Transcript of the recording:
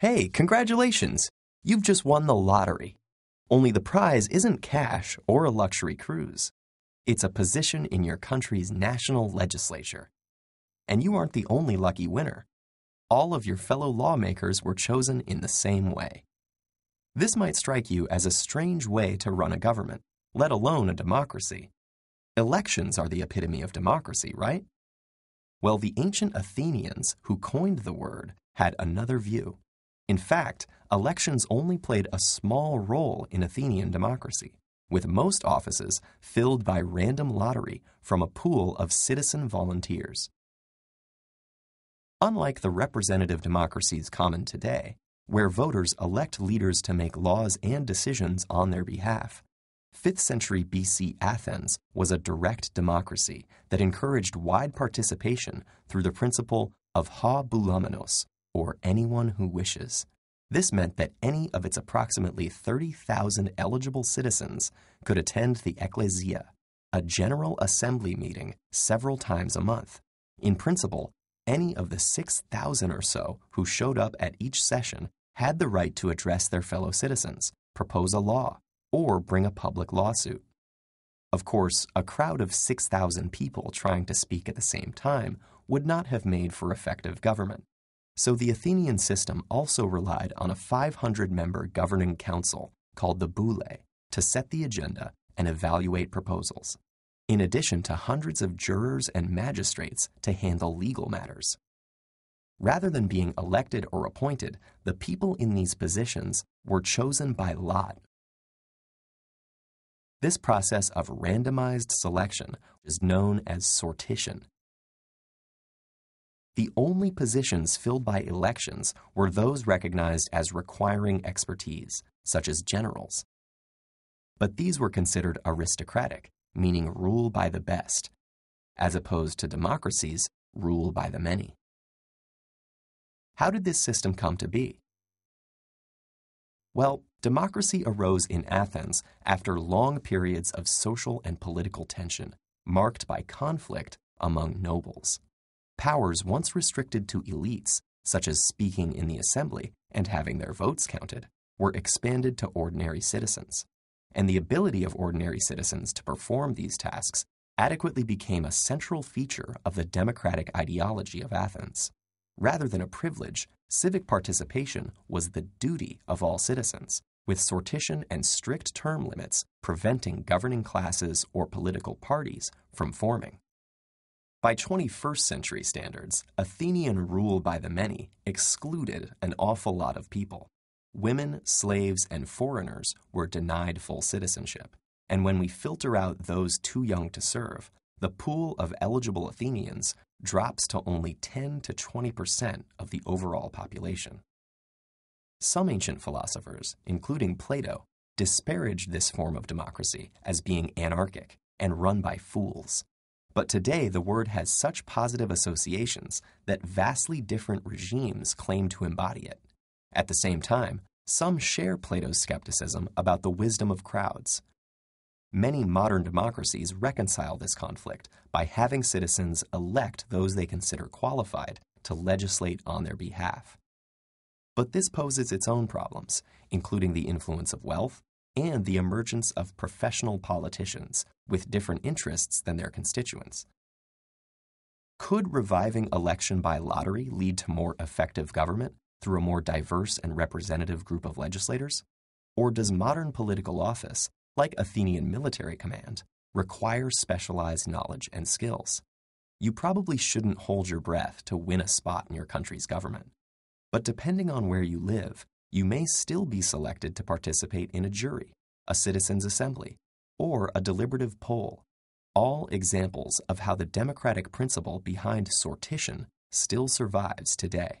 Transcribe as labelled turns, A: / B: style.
A: Hey, congratulations! You've just won the lottery. Only the prize isn't cash or a luxury cruise. It's a position in your country's national legislature. And you aren't the only lucky winner. All of your fellow lawmakers were chosen in the same way. This might strike you as a strange way to run a government, let alone a democracy. Elections are the epitome of democracy, right? Well, the ancient Athenians who coined the word had another view. In fact, elections only played a small role in Athenian democracy, with most offices filled by random lottery from a pool of citizen volunteers. Unlike the representative democracies common today, where voters elect leaders to make laws and decisions on their behalf, 5th century BC Athens was a direct democracy that encouraged wide participation through the principle of ha boulamenos, or anyone who wishes. This meant that any of its approximately 30,000 eligible citizens could attend the ecclesia, a general assembly meeting several times a month. In principle, any of the 6,000 or so who showed up at each session had the right to address their fellow citizens, propose a law, or bring a public lawsuit. Of course, a crowd of 6,000 people trying to speak at the same time would not have made for effective government. So the Athenian system also relied on a 500-member governing council called the boule to set the agenda and evaluate proposals, in addition to hundreds of jurors and magistrates to handle legal matters. Rather than being elected or appointed, the people in these positions were chosen by lot. This process of randomized selection is known as sortition. The only positions filled by elections were those recognized as requiring expertise, such as generals. But these were considered aristocratic, meaning rule by the best, as opposed to democracies, rule by the many. How did this system come to be? Well, democracy arose in Athens after long periods of social and political tension, marked by conflict among nobles. Powers once restricted to elites, such as speaking in the assembly and having their votes counted, were expanded to ordinary citizens, and the ability of ordinary citizens to perform these tasks adequately became a central feature of the democratic ideology of Athens. Rather than a privilege, civic participation was the duty of all citizens, with sortition and strict term limits preventing governing classes or political parties from forming. By 21st century standards, Athenian rule by the many excluded an awful lot of people. Women, slaves, and foreigners were denied full citizenship, and when we filter out those too young to serve, the pool of eligible Athenians drops to only 10 to 20% of the overall population. Some ancient philosophers, including Plato, disparaged this form of democracy as being anarchic and run by fools. But today, the word has such positive associations that vastly different regimes claim to embody it. At the same time, some share Plato's skepticism about the wisdom of crowds. Many modern democracies reconcile this conflict by having citizens elect those they consider qualified to legislate on their behalf. But this poses its own problems, including the influence of wealth and the emergence of professional politicians with different interests than their constituents. Could reviving election by lottery lead to more effective government through a more diverse and representative group of legislators? Or does modern political office, like Athenian military command, require specialized knowledge and skills? You probably shouldn't hold your breath to win a spot in your country's government. But depending on where you live, you may still be selected to participate in a jury, a citizens' assembly, or a deliberative poll, all examples of how the democratic principle behind sortition still survives today.